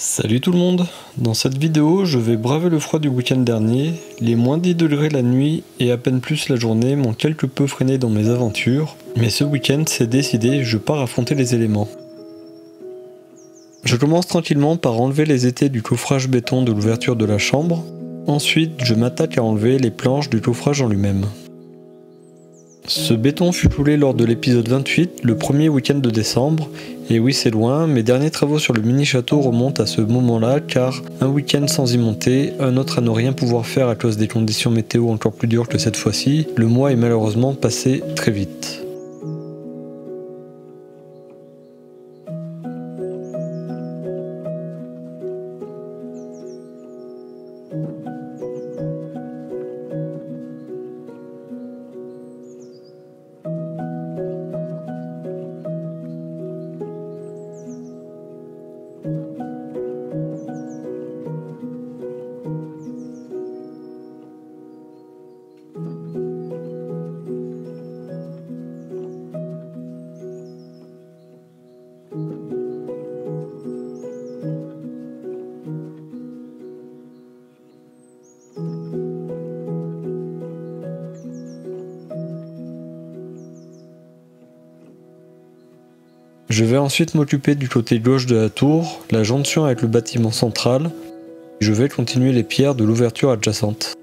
Salut tout le monde. Dans cette vidéo, je vais braver le froid du week-end dernier. Les moins 10 degrés la nuit et à peine plus la journée m'ont quelque peu freiné dans mes aventures, mais ce week-end c'est décidé, je pars affronter les éléments. Je commence tranquillement par enlever les étais du coffrage béton de l'ouverture de la chambre. Ensuite, je m'attaque à enlever les planches du coffrage en lui-même. Ce béton fut coulé lors de l'épisode 28, le premier week-end de décembre, et oui c'est loin, mes derniers travaux sur le mini-château remontent à ce moment-là car un week-end sans y monter, un autre à ne rien pouvoir faire à cause des conditions météo encore plus dures que cette fois-ci, le mois est malheureusement passé très vite. Je vais ensuite m'occuper du côté gauche de la tour, la jonction avec le bâtiment central. Je vais continuer les pierres de l'ouverture adjacente.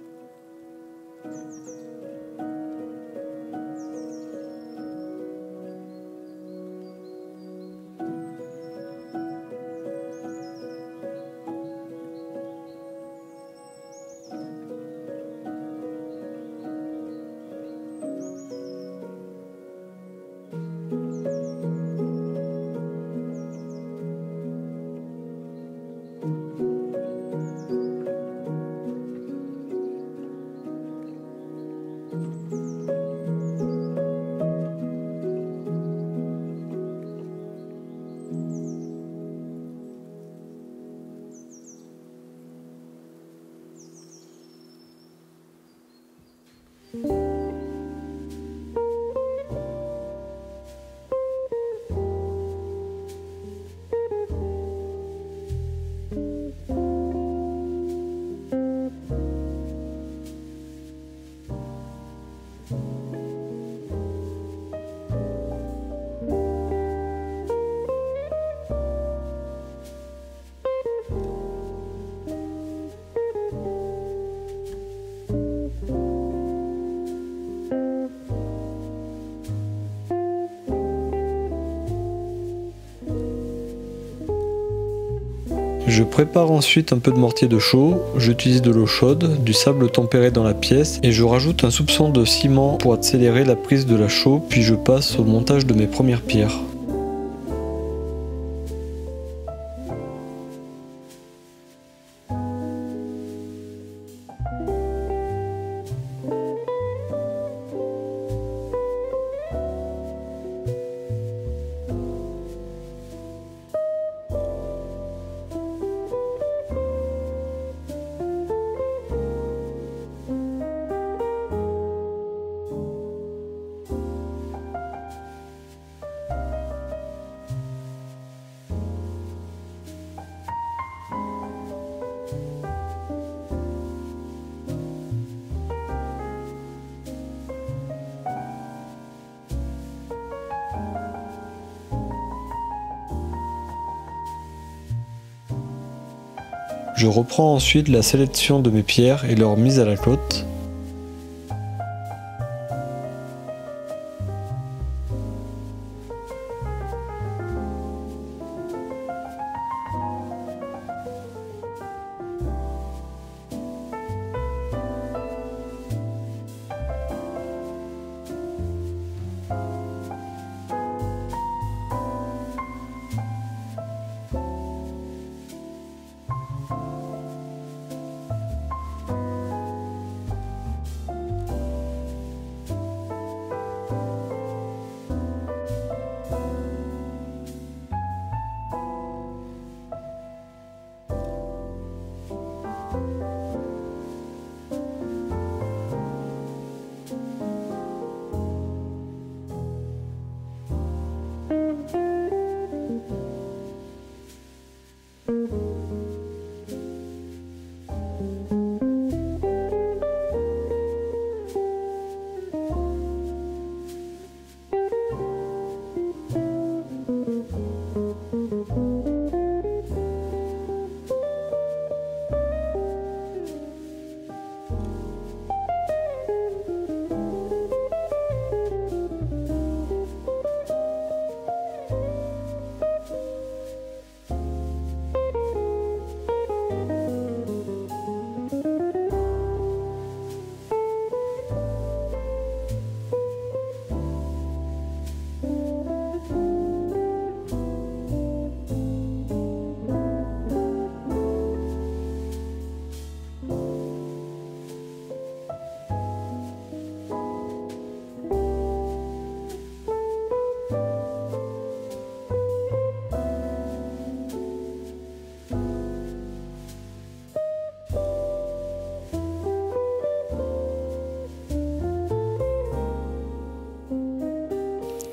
Je prépare ensuite un peu de mortier de chaux, j'utilise de l'eau chaude, du sable tempéré dans la pièce et je rajoute un soupçon de ciment pour accélérer la prise de la chaux, puis je passe au montage de mes premières pierres. Je reprends ensuite la sélection de mes pierres et leur mise à la cote.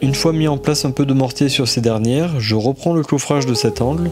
Une fois mis en place un peu de mortier sur ces dernières, je reprends le coffrage de cet angle.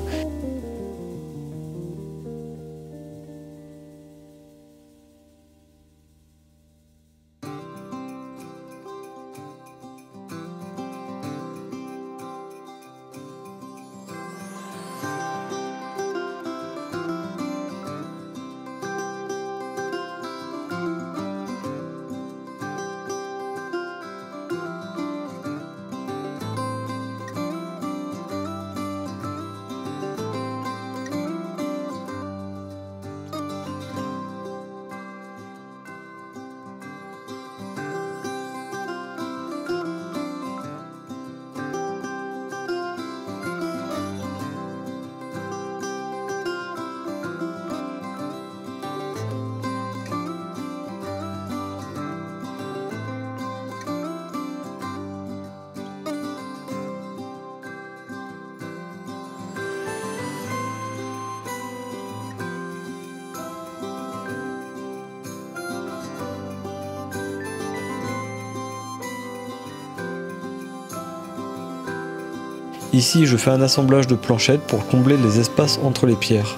Ici, je fais un assemblage de planchettes pour combler les espaces entre les pierres.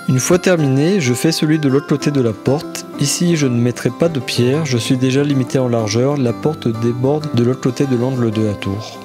Une fois terminé, je fais celui de l'autre côté de la porte. Ici, je ne mettrai pas de pierre, je suis déjà limité en largeur, la porte déborde de l'autre côté de l'angle de la tour.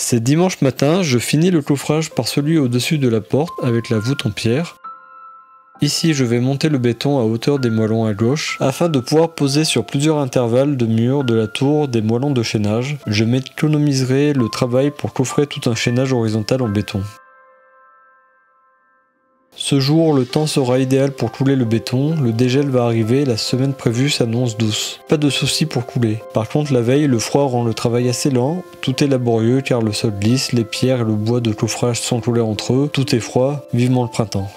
C'est dimanche matin, je finis le coffrage par celui au-dessus de la porte avec la voûte en pierre. Ici, je vais monter le béton à hauteur des moellons à gauche afin de pouvoir poser sur plusieurs intervalles de murs de la tour des moellons de chaînage. Je m'économiserai le travail pour coffrer tout un chaînage horizontal en béton. Ce jour, le temps sera idéal pour couler le béton, le dégel va arriver et la semaine prévue s'annonce douce. Pas de soucis pour couler. Par contre, la veille, le froid rend le travail assez lent, tout est laborieux car le sol glisse, les pierres et le bois de coffrage sont collés entre eux, tout est froid, vivement le printemps.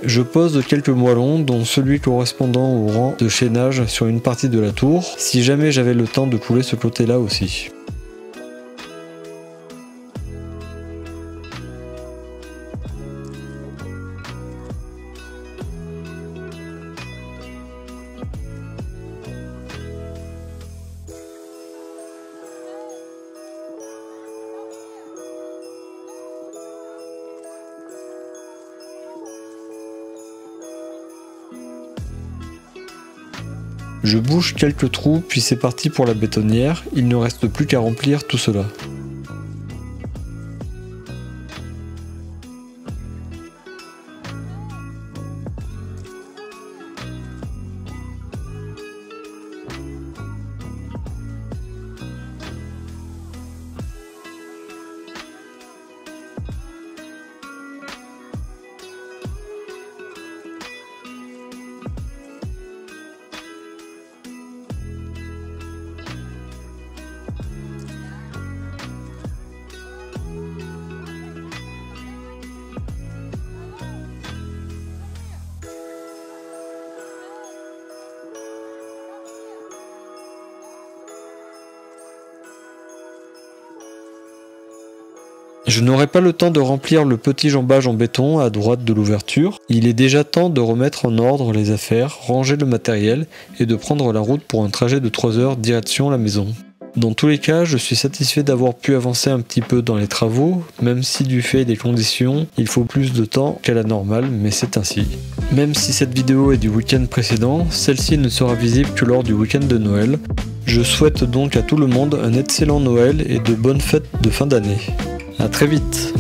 Je pose quelques moellons, dont celui correspondant au rang de chaînage sur une partie de la tour, si jamais j'avais le temps de couler ce côté-là aussi. Je bouche quelques trous, puis c'est parti pour la bétonnière, il ne reste plus qu'à remplir tout cela. Je n'aurai pas le temps de remplir le petit jambage en béton à droite de l'ouverture. Il est déjà temps de remettre en ordre les affaires, ranger le matériel et de prendre la route pour un trajet de 3 heures direction la maison. Dans tous les cas, je suis satisfait d'avoir pu avancer un petit peu dans les travaux, même si du fait des conditions, il faut plus de temps qu'à la normale, mais c'est ainsi. Même si cette vidéo est du week-end précédent, celle-ci ne sera visible que lors du week-end de Noël. Je souhaite donc à tout le monde un excellent Noël et de bonnes fêtes de fin d'année. À très vite.